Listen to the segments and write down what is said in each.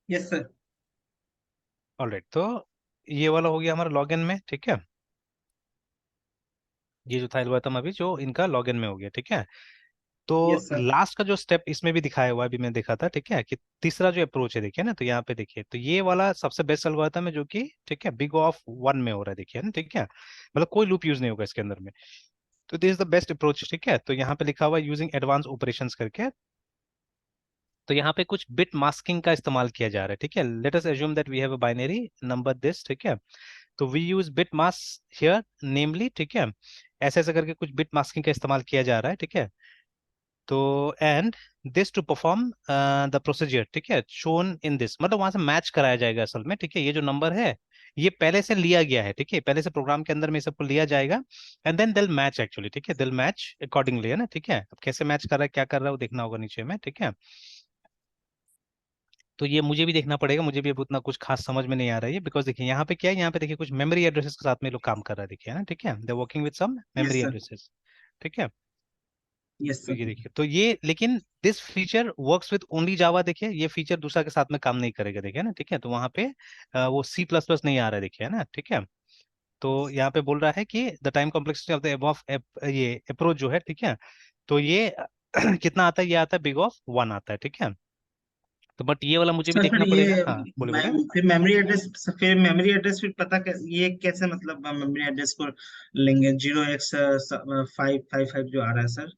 Yes sir. Alright, तो ये वाला हो गया हमारा लॉगिन में, ठीक है। ये जो था एल्गोरिथम अभी जो इनका लॉगिन में हो गया, ठीक है। तो यस सर। लास्ट का जो स्टेप इसमें भी दिखाया हुआ है, अभी मैं देखा था, ठीक है, कि तीसरा जो अप्रोच है, देखिए ना, तो यहाँ पे देखिए, तो ये वाला सबसे बेस्ट एल्गोरिथम है जो कि, ठीक है, बिग ऑफ वन में हो रहा है, देखिए ना, ठीक है, मतलब कोई लूप यूज नहीं होगा इसके अंदर में। तो this is the best approach, ठीक है। तो यहाँ पे लिखा हुआ है यूजिंग एडवांस ऑपरेशंस करके। तो यहाँ पे कुछ बिट मास्किंग का इस्तेमाल किया जा रहा है, ठीक है। Let us assume that we have a binary number this, ठीक है। तो we use bit mask here namely, ठीक है। ऐसे ऐसे करके कुछ बिट मास्किंग का इस्तेमाल किया जा रहा है, ठीक है। तो and this to perform the procedure, ठीक है, शोन इन दिस, मतलब वहां से मैच कराया जाएगा असल में, ठीक है। ये जो नंबर है ये पहले से लिया गया है, ठीक है, पहले से प्रोग्राम के अंदर में सबको लिया जाएगा। एंड देन दिल मैच एक्चुअली, ठीक है, दिल मैच अकॉर्डिंगली, है ना, ठीक है। अब कैसे मैच कर रहा है, क्या कर रहा है, वो देखना होगा नीचे में, ठीक है। तो ये मुझे भी देखना पड़ेगा, मुझे भी अब उतना कुछ खास समझ में नहीं आ रहा है, बिकॉज देखिए यहाँ पे क्या है, यहाँ पे देखिए कुछ मेमोरी एड्रेसेस के साथ में लोग काम कर रहा है, देखिए, है ना, ठीक है, they working with some yes memory sir. Addresses, ठीक है। यस तो सर। ये देखिए, तो ये लेकिन this feature works with only Java, देखिए, ये फीचर दूसरा के साथ में काम नहीं करेगा, देखिए ना, ठीक है। तो वहाँ पे वो सी प्लस प्लस नहीं आ रहा है, देखिए, है ना, ठीक है। तो यहाँ पे बोल रहा है कि the time complexity of the above ये अप्रोच जो है, ठीक है, तो ये कितना आता है, ये आता है बिग ऑफ वन आता है, ठीक है। तो बट ये वाला मुझे भी सर फिर देखना पड़ेगा, ये हाँ, बोले बोले। फिर मेमोरी एड्रेस फिर पता ये कैसे, मतलब मेमोरी एड्रेस को लेंगे 0x555 जो आ रहा है सर।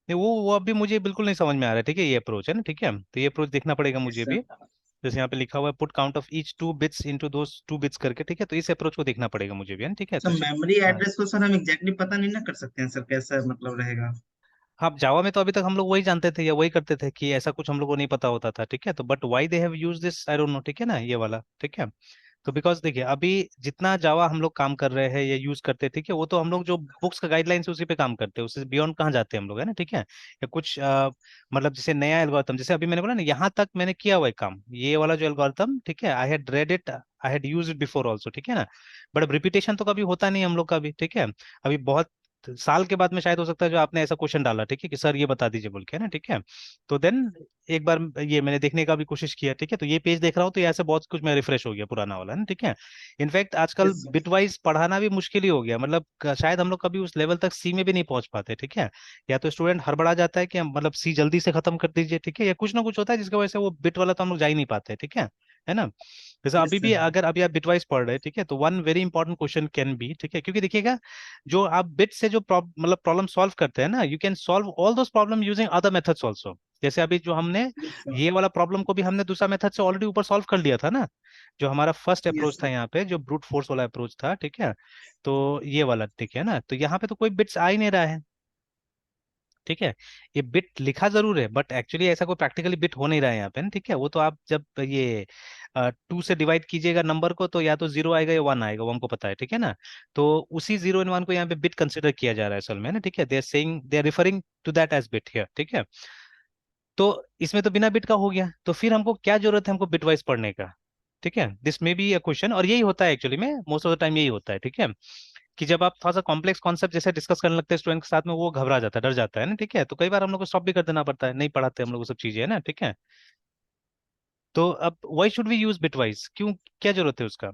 नहीं, वो अभी मुझे बिल्कुल नहीं समझ में आ रहा है, ठीक है, ये अप्रोच है ना, ठीक है। तो ये अप्रोच देखना पड़ेगा यस मुझे सर। भी। जैसे यहाँ पे लिखा हुआ है put count of each two bits into those two bits करके, ठीक है, तो इस अप्रोच को देखना पड़ेगा मुझे भी, है ना, ठीक है। सर तो मेमोरी हाँ, एड्रेस को सर हम एग्जैक्टली पता नहीं ना कर सकते हैं सर, कैसा मतलब रहेगा। हाँ, जावा में तो अभी तक हम लोग वही जानते थे या वही करते थे कि ऐसा कुछ हम लोग को नहीं पता होता था, ठीक है। तो but why they have use this I don't know, ठीक है ना, ये वाला, ठीक है। तो बिकॉज देखिए अभी जितना जावा हम लोग काम कर रहे हैं या यूज करते हैं, ठीक है, वो तो हम लोग जो बुक्स का गाइडलाइंस है उसी पे काम करते हैं, उससे बियॉन्ड कहाँ जाते हैं हम लोग, है ना, ठीक है। या कुछ मतलब जैसे नया एल्गोरिथम, जैसे अभी मैंने बोला ना, यहाँ तक मैंने किया हुआ है काम, ये वाला जो एल्गोरिथम, ठीक है, I had read it, I had use it before also, ठीक है ना। बट अब रिपीटेशन तो कभी होता नहीं हम लोग का भी, ठीक है। अभी बहुत साल के बाद में शायद हो सकता है जो आपने ऐसा क्वेश्चन डाला, ठीक है, कि सर ये बता दीजिए बोल के, है ना, ठीक है। तो देन एक बार ये मैंने देखने का भी कोशिश किया, ठीक है। तो ये पेज देख रहा हूँ तो ये ऐसे बहुत कुछ मैं रिफ्रेश हो गया पुराना वाला, है ना, ठीक है। इनफैक्ट आजकल यस सर। बिटवाइज पढ़ाना भी मुश्किल ही हो गया, मतलब शायद हम लोग कभी उस लेवल तक सी में भी नहीं पहुंच पाते, ठीक है। या तो स्टूडेंट हड़बड़ा जाता है कि हम मतलब सी जल्दी से खत्म कर दीजिए, ठीक है, या कुछ ना कुछ होता है जिसकी वजह से वो बिट वाला तो हम लोग जा ही नहीं पाते, ठीक है ना। जैसे यस अभी भी सर। अगर अभी आप बिटवाइज पढ़ रहे हैं, ठीक है, तो one very important question can be, ठीक है, क्योंकि देखिएगा जो आप बिट से जो मतलब प्रॉब्लम सॉल्व करते हैं ना, you can solve all those problem using other methods also. जैसे अभी जो हमने यस सर। ये वाला प्रॉब्लम को भी हमने दूसरा मेथड से ऑलरेडी ऊपर सॉल्व कर लिया था ना, जो हमारा फर्स्ट यस अप्रोच था सर। यहाँ पे, जो ब्रूट फोर्स वाला अप्रोच था, ठीक है। तो ये वाला, ठीक है ना, तो यहाँ पे तो कोई बिट्स आ ही नहीं रहा है, ठीक है। ये बिट लिखा जरूर है बट एक्चुअली ऐसा कोई प्रैक्टिकली बिट हो नहीं रहा है यहाँ पे ना, ठीक है। वो तो आप जब ये टू से डिवाइड कीजिएगा नंबर को, तो या तो जीरो आएगा या वन आएगा, वो हमको पता है, ठीक है ना। तो उसी जीरो एंड वन को यहाँ पे बिट कंसिडर किया जा रहा है असल में ना, ठीक है। They are saying, they are referring to that as bit here, ठीक है। तो इसमें तो बिना बिट का हो गया, तो फिर हमको क्या जरूरत है हमको बिटवाइज पढ़ने का, ठीक है। This may be a question, और यही होता है एक्चुअली में, मोस्ट ऑफ द टाइम यही होता है, ठीक है, कि जब आप थोड़ा सा कॉम्प्लेक्स कॉन्सेप्ट जैसे डिस्कस करने लगते हैं स्टूडेंट के साथ में, वो घबरा जाता है, डर जाता है ना, ठीक है। तो कई बार हम लोग को स्टॉप भी कर देना पड़ता है, नहीं पढ़ाते हम लोग वो सब चीजें, है ना, ठीक है। तो अब why should we use bitwise, क्यों, क्या जरूरत है उसका।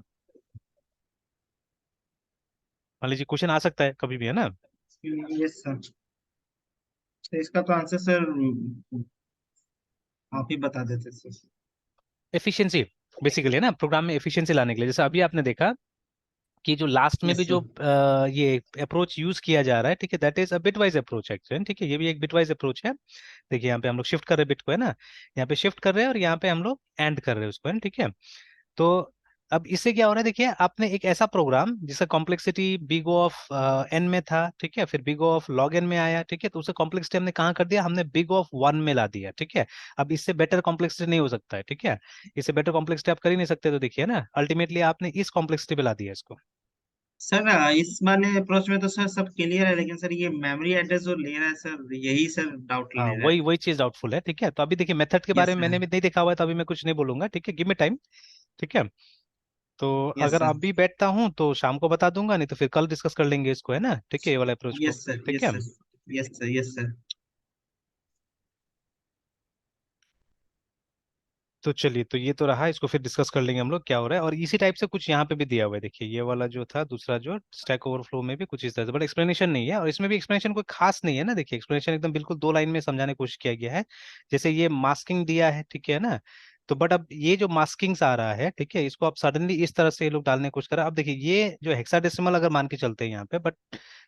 मान लीजिए क्वेश्चन आ सकता है कभी भी, है ना। Yes sir. तो इसका तो आंसर सर आप ही बता देते सर। एफिशिएंसी बेसिकली, है ना, प्रोग्राम में एफिशिएंसी लाने के लिए, जैसे अभी आपने देखा कि जो लास्ट में भी यस जो सर। ये अप्रोच यूज किया जा रहा है, ठीक है, that is a bitwise approach actually, ठीक है, ये भी एक बिटवाइज अप्रोच है। देखिए यहाँ पे हम लोग शिफ्ट कर रहे हैं बिट को, है ना, यहाँ पे शिफ्ट कर रहे हैं और यहाँ पे हम लोग एंड कर रहे हैं उसको, है ना, ठीक है। तो अब इससे क्या हो रहा है, देखिए आपने एक ऐसा प्रोग्राम जिसका कॉम्प्लेक्सिटी बिग ऑफ एन में था, ठीक है, फिर बिग ऑफ लॉग एन में आया, ठीक है, तो उसका कॉम्प्लेक्सिटी हमने कहाँ कर दिया, हमने बिग ऑफ वन में ला दिया, ठीक है। अब इससे बेटर कॉम्प्लेक्सिटी नहीं हो सकता है, ठीक है, इससे बेटर कॉम्प्लेक्सिटी आप कर ही नहीं सकते, तो देखिए ना, अल्टीमेटली आपने इस कॉम्प्लेक्सिटी पे ला दिया इसको। सर इस वाले अप्रोच में तो सर सब क्लियर है, लेकिन सर ये मेमोरी एड्रेस जो ले रहा है सर, यही सर डाउट हाँ, ले रहा है। वही वही चीज डाउटफुल है, ठीक है। तो अभी देखिए मेथड के यस बारे में सर। मैंने भी नहीं देखा हुआ है, तो अभी मैं कुछ नहीं बोलूंगा, ठीक है, गिव मी टाइम, ठीक है। तो यस अगर सर। अभी बैठता हूँ तो शाम को बता दूंगा, नहीं तो फिर कल डिस्कस कर लेंगे इसको, है ना, ठीक है, ये वाला अप्रोच को, यस सर। ठीक यस है। Sir. Yes sir. Yes sir. तो चलिए, तो ये तो रहा, इसको फिर डिस्कस कर लेंगे हम लोग क्या हो रहा है। और इसी टाइप से कुछ यहाँ पे भी दिया हुआ है, देखिए ये वाला जो था दूसरा जो स्टैक ओवरफ्लो में भी कुछ इस तरह से, बट एक्सप्लेनेशन नहीं है, और इसमें भी एक्सप्लेनेशन कोई खास नहीं है ना। देखिए एक्सप्लेनेशन एकदम बिल्कुल 2 लाइन में समझाने की कोशिश किया गया है। जैसे ये मास्किंग दिया है, ठीक है ना। तो बट अब ये जो मास्किंग्स आ रहा है, ठीक है, इसको अब सडनली इस तरह से ये लोग डालने की कोशिश कर रहे हैं। अब देखिए ये जो हेक्साडेसिमल अगर मान के चलते हैं यहाँ पे, बट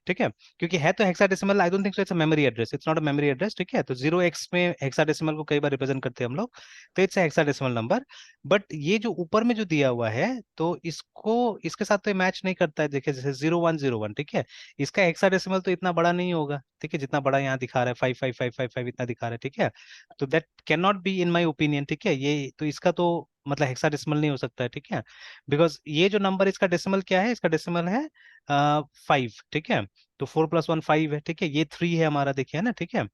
ठीक है, क्योंकि है तो hexadecimal, I don't think so it's a memory address, it's not a memory address, ठीक है। तो 0x में हेक्साडेसिमल को कई बार रिप्रेजेंट करते हैं हम लोग, तो इट्स हेक्साडेसिमल नंबर। बट ये जो ऊपर में जो दिया हुआ है, तो इसको इसके साथ तो मैच नहीं करता है। देखिए जैसे 0101, ठीक है, इसका हेक्साडेसिमल तो इतना बड़ा नहीं होगा, ठीक है, जितना बड़ा यहाँ दिखा रहा है 55555 इतना दिखा रहा है, ठीक है। तो that can not be in my opinion, ठीक है। ये तो इसका तो मतलब हेक्साडेसिमल नहीं हो सकता है, ठीक है। बिकॉज ये जो नंबर, इसका डेसिमल क्या है, इसका डेसिमल है 5, ठीक है। तो 4+1 5 है, ठीक है। ये 3 है हमारा, देखिए है ना, ठीक है।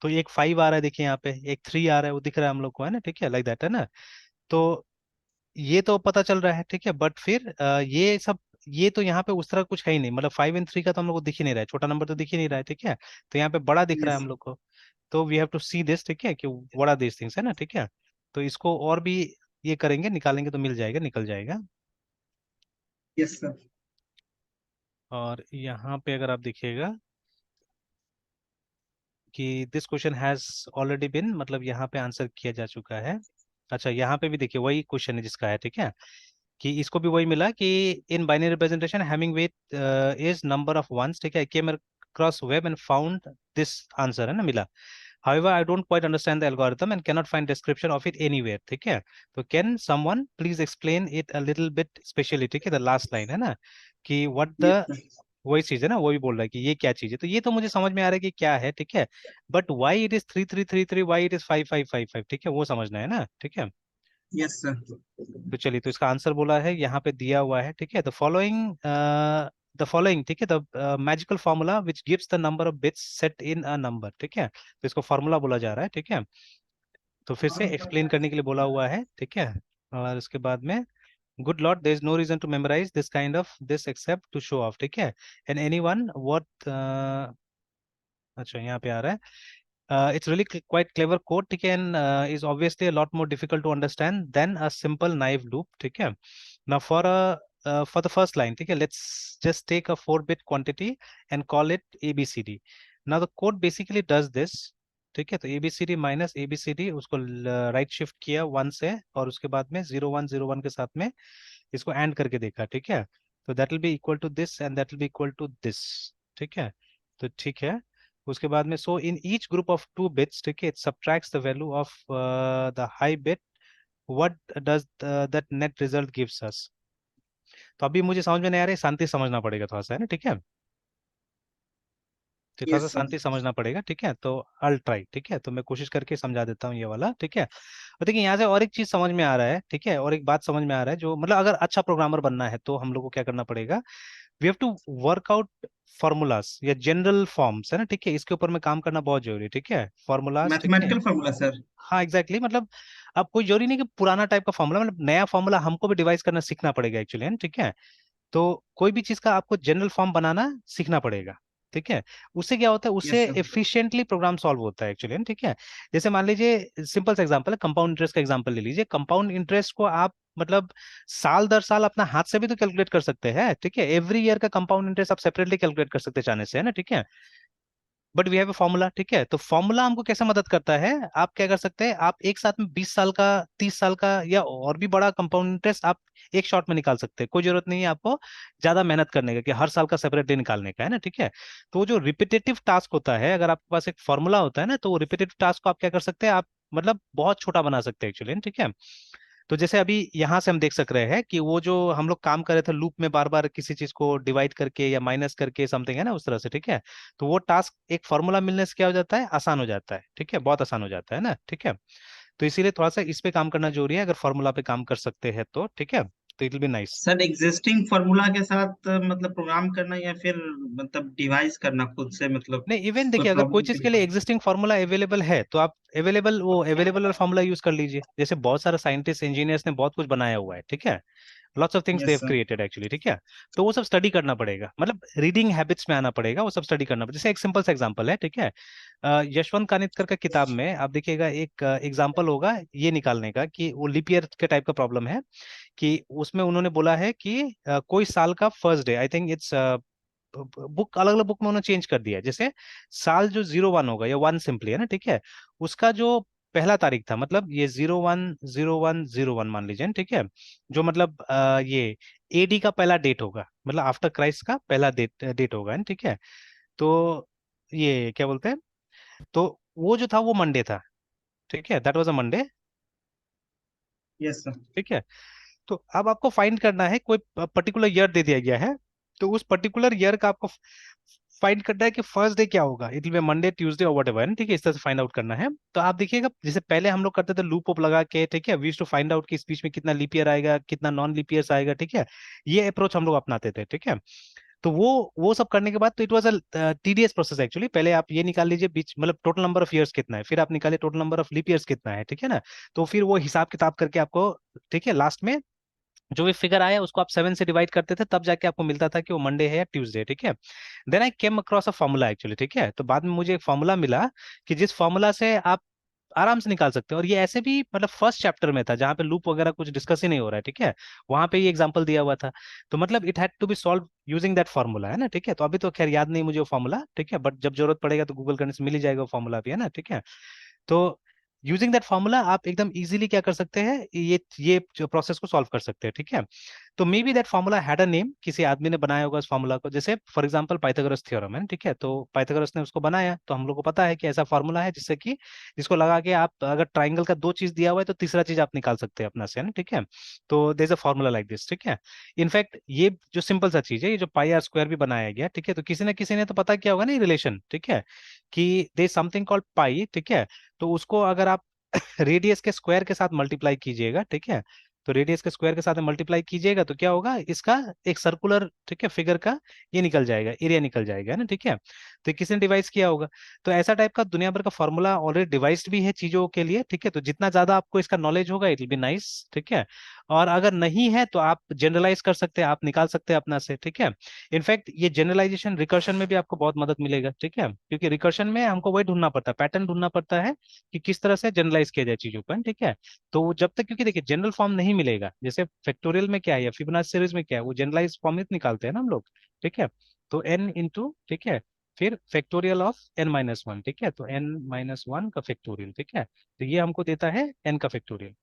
तो एक 5 आ रहा है, देखिए यहाँ पे एक 3 आ रहा है, वो दिख रहा है हम लोग को, है ना, ठीक है, लाइक दैट, है ना। तो ये तो पता चल रहा है, ठीक है। बट फिर ये सब, ये तो यहाँ पे उस तरह कुछ है ही नहीं, मतलब 5 और 3 का तो हम लोग को दिख ही नहीं रहा है, छोटा नंबर तो दिख ही नहीं रहा है, ठीक है। तो यहाँ पे बड़ा दिख रहा है यस हम लोग को। तो we have to see this, ठीक है, कि व्हाट आर दिस थिंग्स, है ना, ठीक है। तो इसको और भी ये करेंगे, निकालेंगे तो मिल जाएगा, निकल जाएगा। Yes sir. और यहाँ पे अगर आप देखिएगा कि this question has already been, मतलब यहाँ पे आंसर किया जा चुका है। अच्छा, यहाँ पे भी देखिए वही क्वेश्चन है जिसका है, ठीक है, कि इसको भी वही मिला कि in binary representation having weight is number of ones, ठीक है, केम across web and found this answer, है ना, मिला। However, I don't quite understand the algorithm and cannot find description of it anywhere, ठीक है। तो can someone please explain it a little bit specially, ठीक है, the last line, है ना, कि what the, यस सर। वही चीज है ना, वो भी बोल रहा है कि ये क्या चीज है। तो ये तो मुझे समझ में आ रहा है कि क्या है, ठीक है। But why it is 3333, why it is 5555, ठीक है, वो समझना है ना, ठीक है। Yes sir. तो चलिए, तो इसका आंसर बोला है यहाँ पे दिया हुआ है, ठीक है। द फॉलोइंग, ठीक है, the magical formula which gives the number of bits set in a number, ठीक है। तो इसको फॉर्मूला बोला जा रहा है, ठीक है। तो फिर से एक्सप्लेन करने के लिए बोला हुआ है, ठीक है। और उसके बाद में, good lord, there is no reason to memorize this kind of this except to show off, ठीक है। एंड एनी वन वॉट, अच्छा यहाँ पे आ रहा है, it's really quite clever code, ठीक है, and is obviously a lot more difficult to understand than a simple naive loop, ठीक है। Now for the first line, ठीक है, let's just take a 4-bit quantity and call it ABCD. Now the code basically does this, ठीक है। तो ABCD minus ABCD, उसको right shift किया 1 से, और उसके बाद में 0101 के साथ में इसको एंड करके देखा, ठीक है। तो that will be equal to this and that will be equal to this, ठीक है। तो ठीक है, उसके बाद में, so in each group of 2 bits, ठीक है, it subtracts the value of the high bit, what does that net result gives us. तो अभी मुझे समझ में नहीं आ रहा है, शांति से समझना पड़ेगा थोड़ा सा, है ना, ठीक है। तो थोड़ा सा यस सर। शांति से समझना पड़ेगा, ठीक है। तो अल ट्राई, ठीक है, तो मैं कोशिश करके समझा देता हूँ ये वाला, ठीक है। और देखिए यहाँ से और एक चीज समझ में आ रहा है, ठीक है, और एक बात समझ में आ रहा है, जो मतलब अगर अच्छा प्रोग्रामर बनना है तो हम लोग को क्या करना पड़ेगा, we have to work out formulas या जनरल फॉर्म्स, है ना, ठीक है। इसके ऊपर में काम करना बहुत जरूरी है, ठीक है, फॉर्मूलाज, ठीक है। Mathematical formula sir. हाँ एग्जैक्टली मतलब अब कोई जरूरी नहीं कि पुराना टाइप का फॉर्मूला, मतलब नया फॉर्मूला हमको भी डिवाइस करना सीखना पड़ेगा एक्चुअली, है, ठीक है। तो कोई भी चीज का आपको जनरल फॉर्म बनाना सीखना पड़ेगा, ठीक है। उससे क्या होता है, उससे yes sir. Efficiently program solve होता है एक्चुअली, ठीक है। जैसे मान लीजिए सिंपल सा एग्जांपल है, कंपाउंड इंटरेस्ट का एग्जांपल ले लीजिए। कंपाउंड इंटरेस्ट को आप मतलब साल दर साल अपना हाथ से भी तो कैलकुलेट कर सकते हैं, ठीक है। एवरी ईयर का कंपाउंड इंटरेस्ट आप सेपरेटली कैलकुलेट कर सकते हैं चाहने से, है ना, ठीक है। But we have a formula, ठीक है। तो फॉर्मूला हमको कैसे मदद करता है, आप क्या कर सकते हैं, आप एक साथ में 20 साल का, 30 साल का या और भी बड़ा कंपाउंड इंटरेस्ट आप एक शॉट में निकाल सकते हैं। कोई जरूरत नहीं है आपको ज्यादा मेहनत करने का कि हर साल का सेपरेटली निकालने का, है ना, ठीक है। तो वो जो रिपीटेटिव टास्क होता है, अगर आपके पास एक फॉर्मूला होता है ना, तो वो रिपीटेटिव टास्क को आप क्या कर सकते हैं, आप मतलब बहुत छोटा बना सकते हैं एक्चुअली, ठीक है। तो जैसे अभी यहाँ से हम देख सक रहे हैं कि वो जो हम लोग काम कर रहे थे लूप में, बार बार किसी चीज को डिवाइड करके या माइनस करके समथिंग, है ना, उस तरह से, ठीक है। तो वो टास्क एक फॉर्मूला मिलने से क्या हो जाता है, आसान हो जाता है, ठीक है, बहुत आसान हो जाता है ना, ठीक है। तो इसीलिए थोड़ा सा इस पे काम करना जरूरी है, अगर फॉर्मूला पे काम कर सकते हैं तो, ठीक है, तो it will be nice. Sir existing formula के साथ मतलब प्रोग्राम करना या फिर मतलब डिवाइस करना खुद से मतलब नहीं, इवन कोई देखिए, अगर कोई प्रॉब्लम चीज तो के नहीं लिए होगा? एग्जिस्टिंग फार्मूला अवेलेबल है तो आप अवेलेबल वाला फॉर्मूला यूज कर लीजिए, जैसे बहुत सारे साइंटिस्ट इंजीनियर्स ने बहुत कुछ बनाया हुआ है, ठीक है, lots of things they yes have sir. Created actually, ठीक है। तो वो सब स्टडी करना पड़ेगा, मतलब रीडिंग हैबिट्स में आना पड़ेगा, वो सब स्टडी करना पड़ेगा। जैसे एक सिंपल सा एग्जांपल है, ठीक है, यशवंत कानितकर का किताब में आप देखिएगा एक एग्जांपल होगा ये निकालने का कि वो लीप ईयर के टाइप का प्रॉब्लम है, कि उसमें उन्होंने बोला है कि कोई साल का first day, I think it's book, अलग अलग बुक में उन्होंने चेंज कर दिया है। जैसे साल जो 01 होगा या 1 सिंपली है ना, ठीक है, उसका जो पहला तारीख था, मतलब ये 01/01/01 मान लीजिए ना, ठीक है, जो मतलब ये एडी का पहला डेट होगा, मतलब आफ्टर क्राइस्ट का पहला डेट डेट होगा ना, ठीक है। तो ये क्या बोलते हैं, तो वो जो था वो मंडे था, ठीक है, that was a Monday, yes sir. ठीक है। तो अब आपको फाइंड करना है, कोई पर्टिकुलर ईयर दे दिया गया है, तो उस पर्टिकुलर ईयर का आपको फाइंड करना है कि फर्स्ट डे क्या होगा, it will be Monday Tuesday और व्हाटएवर, ठीक है, इस तरह से फाइंड आउट करना है। तो आप देखिएगा जैसे पहले हम लोग करते थे लूप वूप लगा के, ठीक है, we used to find out कि इस बीच में कितना लीप ईयर आएगा, कितना नॉन लीप ईयर्स आएगा, ठीक है, ये अप्रोच हम लोग अपनाते थे, ठीक है। तो वो सब करने के बाद तो it was a tedious process actually. पहले आप ये निकाल लीजिए बीच, मतलब टोटल नंबर ऑफ ईयर्स कितना है, फिर आप निकालिए total number of leap years कितना है, ठीक है ना। तो फिर वो हिसाब किताब करके आपको, ठीक है, लास्ट में जो भी फिगर आया उसको आप 7 से डिवाइड करते थे, तब जाके आपको मिलता था कि वो मंडे है या ट्यूसडे, ठीक है। Then I came across a formula actually, ठीक है, तो बाद में मुझे एक फॉर्मूला मिला कि जिस फॉर्मूला से आप आराम से निकाल सकते हो, और ये ऐसे भी मतलब फर्स्ट चैप्टर में था जहाँ पे लूप वगैरह कुछ डिस्कस ही नहीं हो रहा है, ठीक है, वहां पे ये एग्जांपल दिया हुआ था। तो मतलब it had to be solve using that formula, है ना, ठीक है। तो अभी तो खैर याद नहीं मुझे वो फॉर्मूला, ठीक है, बट जब जरूरत पड़ेगा तो गूगल करने से मिल ही जाएगा वो फॉर्मूला भी, है ना, ठीक है। तो यूजिंग दैट फॉर्मूला आप एकदम इजीली क्या कर सकते हैं, ये जो प्रोसेस को सॉल्व कर सकते हैं, ठीक है। तो may be that formula had a name, किसी आदमी ने बनाया होगा उस फॉर्मूला को, जैसे फॉर एग्जांपल पाइथागोरस थ्योरम है, ठीक है, तो पाइथागोरस ने उसको बनाया, तो हम लोग को पता है कि ऐसा फॉर्मूला है जिससे कि जिसको लगा के आप अगर ट्राइंगल का दो चीज दिया हुआ है तो तीसरा चीज आप निकाल सकते हैं अपना से, है ना, ठीक है। तो there is a formula like this, ठीक है। इनफैक्ट ये जो सिंपल सा चीज है, ये जो पाई आर स्क्वायर भी बनाया गया, ठीक है, तो किसी ना किसी ने तो पता किया होगा ना रिलेशन, ठीक है, कि दे समथिंग कॉल्ड पाई, ठीक है। तो उसको अगर आप रेडियस के स्क्वायर के साथ मल्टीप्लाई कीजिएगा, ठीक है, तो रेडियस के स्क्वायर के साथ मल्टीप्लाई कीजिएगा तो क्या होगा, इसका एक सर्कुलर, ठीक है, फिगर का ये निकल जाएगा, एरिया निकल जाएगा, है ना, ठीक है। तो ये किसने डिवाइस किया होगा, तो ऐसा टाइप का दुनिया भर का फॉर्मूला ऑलरेडी डिवाइस्ड भी है चीजों के लिए, ठीक है। तो जितना ज्यादा आपको इसका नॉलेज होगा इट विल बी नाइस, ठीक है। और अगर नहीं है तो आप जनरलाइज कर सकते हैं, आप निकाल सकते हैं अपना से, ठीक है। इनफैक्ट ये जनरलाइजेशन रिकर्शन में भी आपको बहुत मदद मिलेगा, ठीक है, क्योंकि रिकर्शन में हमको वही ढूंढना पड़ता है, पैटर्न ढूंढना पड़ता है कि किस तरह से जनरलाइज किया जाए चीजों पर, ठीक है। तो वो जब तक, क्योंकि देखिए जनरल फॉर्म नहीं मिलेगा, जैसे फैक्टोरियल में क्या है या फिबोनाची सीरीज में क्या है, वो जनरलाइज फॉर्म ही तो निकालते हैं ना हम लोग, ठीक है। तो एन इंटू, ठीक है, फिर फैक्टोरियल ऑफ n-1, ठीक है, तो n-1 का फैक्टोरियल, ठीक है, तो ये हमको देता है n का फैक्टोरियल।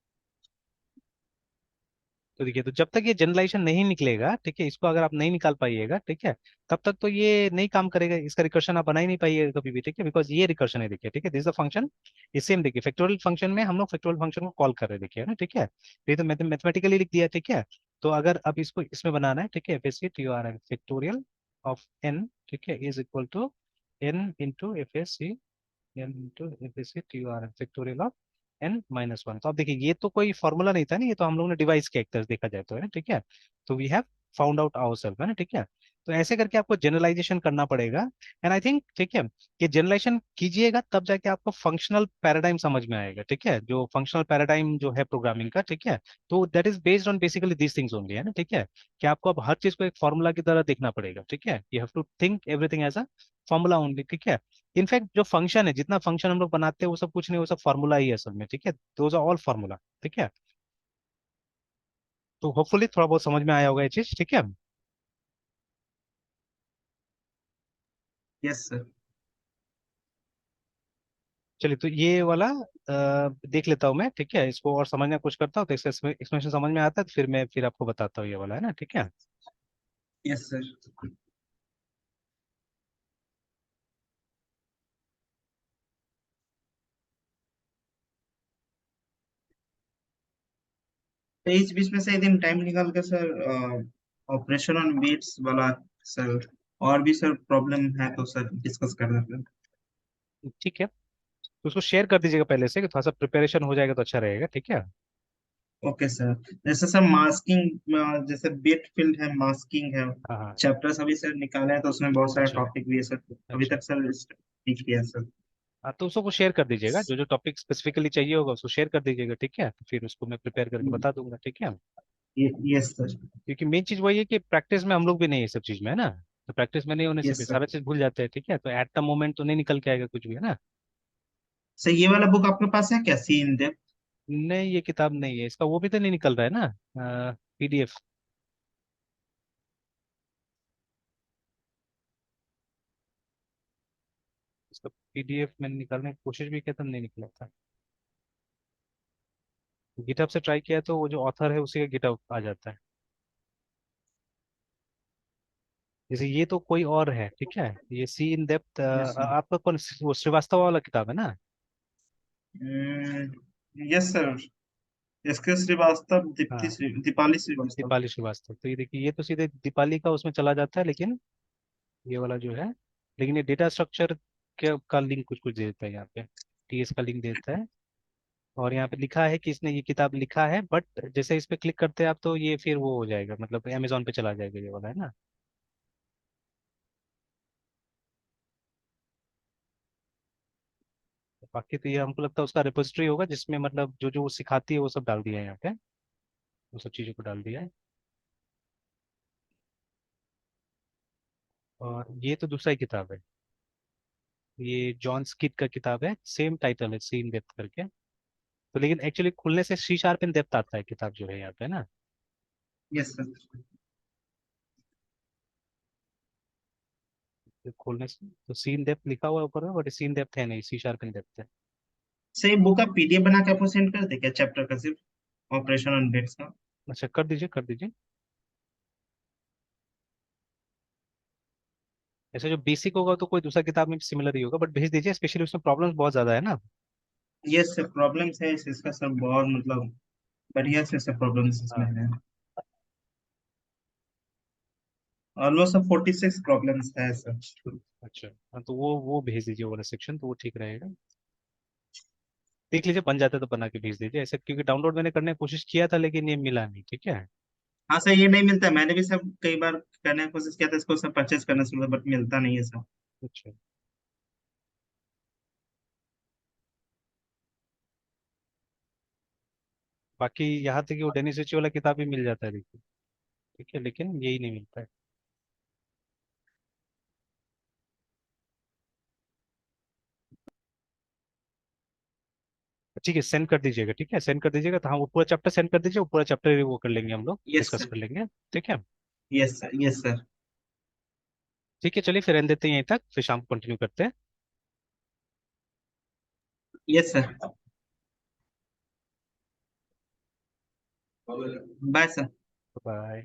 तो देखिए, तो जब तक ये जनरलाइजेशन नहीं निकलेगा, ठीक है, इसको अगर आप नहीं निकाल पाइएगा, ठीक है, तब तक तो ये नहीं काम करेगा, इसका रिकर्शन आप बना ही नहीं पाइएगा कभी भी, ठीक है, बिकॉज ये रिकर्शन है, देखिए, ठीक है, this the function is same. देखिए फैक्टोरियल फंक्शन में हम लोग फैक्टोरियल फंक्शन को कॉल कर रहे हैं, देखिए ना, ठीक है, तो ये तो मैथमेटिकली लिख दिया, ठीक है। तो अगर अब इसको इसमें बनाना है, ठीक है, F T R N factorial of N, ठीक है, is equal to N into F S C N into F S C T R N factorial of n-1। तो अब देखिए ये तो कोई फॉर्मूला नहीं था ना, ये तो हम लोगों ने डिवाइस किया एक तरह से देखा जाए तो, है ना, ठीक है। तो we have found out ourself, है ना, ठीक है। तो ऐसे करके आपको जनरलाइजेशन करना पड़ेगा, एंड आई थिंक, ठीक है, कि जनरलाइजेशन कीजिएगा तब जाके आपको फंक्शनल पैराडाइम समझ में आएगा, ठीक है, जो फंक्शनल पैराडाइम जो है प्रोग्रामिंग का, ठीक है। तो that is based on basically these things only, है ना, ठीक है, कि आपको अब हर चीज को एक फॉर्मूला की तरह देखना पड़ेगा, ठीक है, you have to think everything as a formula only, ठीक है। इनफैक्ट जो फंक्शन है, जितना फंक्शन हम लोग बनाते हैं वो सब कुछ नहीं, वो सब फॉर्मूला ही है असल में, ठीक है, दोज आर ऑल फॉर्मूला, ठीक है। तो होपफुली थोड़ा बहुत समझ में आया होगा ये चीज, ठीक है। Yes sir. चलिए, तो ये वाला देख लेता हूँ मैं, ठीक है, इसको और समझने की कोशिश करता हूँ, तो इसका एक्सप्लेनेशन समझ में आता है तो फिर मैं फिर आपको बताता हूँ ये वाला, है ना, ठीक है। Yes sir. 23 बीच में से एक दिन टाइम निकाल कर सर, ऑपरेशन ऑन बीट्स वाला सर, और भी सर प्रॉब्लम है तो सर डिस्कस करना सर। ठीक है, तो उसको शेयर कर दीजिएगा पहले से, कि थोड़ा सा प्रिपरेशन हो जाएगा तो अच्छा रहेगा, ठीक है। Okay sir. जैसे सर मास्किंग, जैसे बिट फील्ड है, मास्किंग है, हाँ हाँ। चैप्टर्स अभी सर निकाले हैं तो उसमें बहुत सारा अच्छा टॉपिक भी है सर, अभी अच्छा। तक सर ठीक किया है सर। हाँ तो उसको शेयर कर दीजिएगा, जो जो टॉपिक स्पेसिफिकली चाहिए होगा उसको शेयर कर दीजिएगा, ठीक है, तो फिर उसको मैं प्रिपेयर करके बता दूंगा, ठीक है। Yes sir. क्योंकि मेन चीज वही है कि प्रैक्टिस में हम लोग भी नहीं है सब चीज में, है ना। तो प्रैक्टिस में नहीं होने से यस फिर सर। सारा चीज भूल जाते हैं, ठीक है, तो एट द मोमेंट तो नहीं निकल के आएगा कुछ भी, है ना। सर ये वाला बुक आपके पास है क्या, सी इन डेप्थ? नहीं ये किताब नहीं है, इसका वो भी तो नहीं निकल रहा है ना, पीडीएफ। इसका पीडीएफ मैंने निकालने की कोशिश भी किया था, नहीं निकला था। गिटहब से ट्राई किया तो वो जो ऑथर है उसी का गिटहब आ जाता है। जैसे ये तो कोई और है, ठीक है, ये सी इन डेप्थ यस सर। आपका कौन, वो श्रीवास्तव वाला किताब है ना। Yes sir. एसके श्रीवास्तव, हाँ दीपाली श्रीवास्तव। दीपाली श्रीवास्तव, तो ये देखिए ये तो सीधे दीपाली का उसमें चला जाता है, लेकिन ये वाला जो है, लेकिन ये डेटा स्ट्रक्चर का लिंक कुछ कुछ दे देता है यहाँ पे, टीएस का लिंक देता है। और यहाँ पे लिखा है कि इसने ये किताब लिखा है, बट जैसे इस पे क्लिक करते हैं आप तो ये फिर वो हो जाएगा, मतलब अमेजोन पे चला जाएगा ये वाला, है ना। तो बाकी तो ये हमको लगता है उसका रिपोजिटरी होगा, जिसमें मतलब जो जो वो सिखाती है वो सब डाल दिया है यहाँ पे, वो सब चीज़ों को डाल दिया है। और ये तो दूसरा ही किताब है, ये जॉन स्किट का किताब है, सेम टाइटल है, सी इन डेप्थ करके। तो लेकिन एक्चुअली खुलने से सी शार्प इन डेप्थ आता है किताब जो है यहाँ पे ना। Yes sir. तो खोलने से तो सी इन डेप्थ लिखा हुआ है ऊपर में, बट सी इन डेप्थ है नहीं, सी शार्प इन डेप्थ है। सर ये बुक का पीडीएफ बना के आपको सेंड कर दे क्या, चैप्टर का सिर्फ, ऑपरेशन ऑन बेट्स का? अच्छा कर दीजिए कर दीजिए। ऐसे जो बेसिक होगा तो कोई दूसरा किताब में सिमिलर ही होगा, बट भेज दीजिए, स्पेशली उसमें प्रॉब्लम्स बहुत ज्यादा है ना। यस सर, प्रॉब्लम्स है इसका सर, बहुत मतलब बढ़िया से सब प्रॉब्लम्स इसमें हाँ है। ऑलमोस्ट सब 46 प्रॉब्लम्स है सर। अच्छा, हाँ तो वो भेज दीजिए, वो वाला सेक्शन तो वो ठीक रहेगा। देख लीजिए बन जाता है तो बना के भेज दीजिए ऐसे, क्योंकि डाउनलोड मैंने करने की कोशिश किया था लेकिन ये मिला नहीं, ठीक है। हाँ सर, ये नहीं मिलता, मैंने भी सब कई बार करने की कोशिश किया था इसको सब परचेज करना शुरू, बट मिलता नहीं है सर। अच्छा बाकी यहाँ तक कि वो डेनिस रिची वाला किताब भी मिल जाता है देखिए, ठीक है, लेकिन यही नहीं मिलता है। ठीक है सेंड कर दीजिएगा, ठीक है, सेंड कर दीजिएगा, तो हाँ वो पूरा चैप्टर सेंड कर दीजिए, वो पूरा चैप्टर वो कर लेंगे हम लोग, यस डिस्कस सर। कर लेंगे, ठीक है। Yes sir. Yes sir. ठीक है चलिए फिर रहने देते हैं यहीं तक, फिर शाम को कंटिन्यू करते हैं। Yes sir. Bye sir. Bye.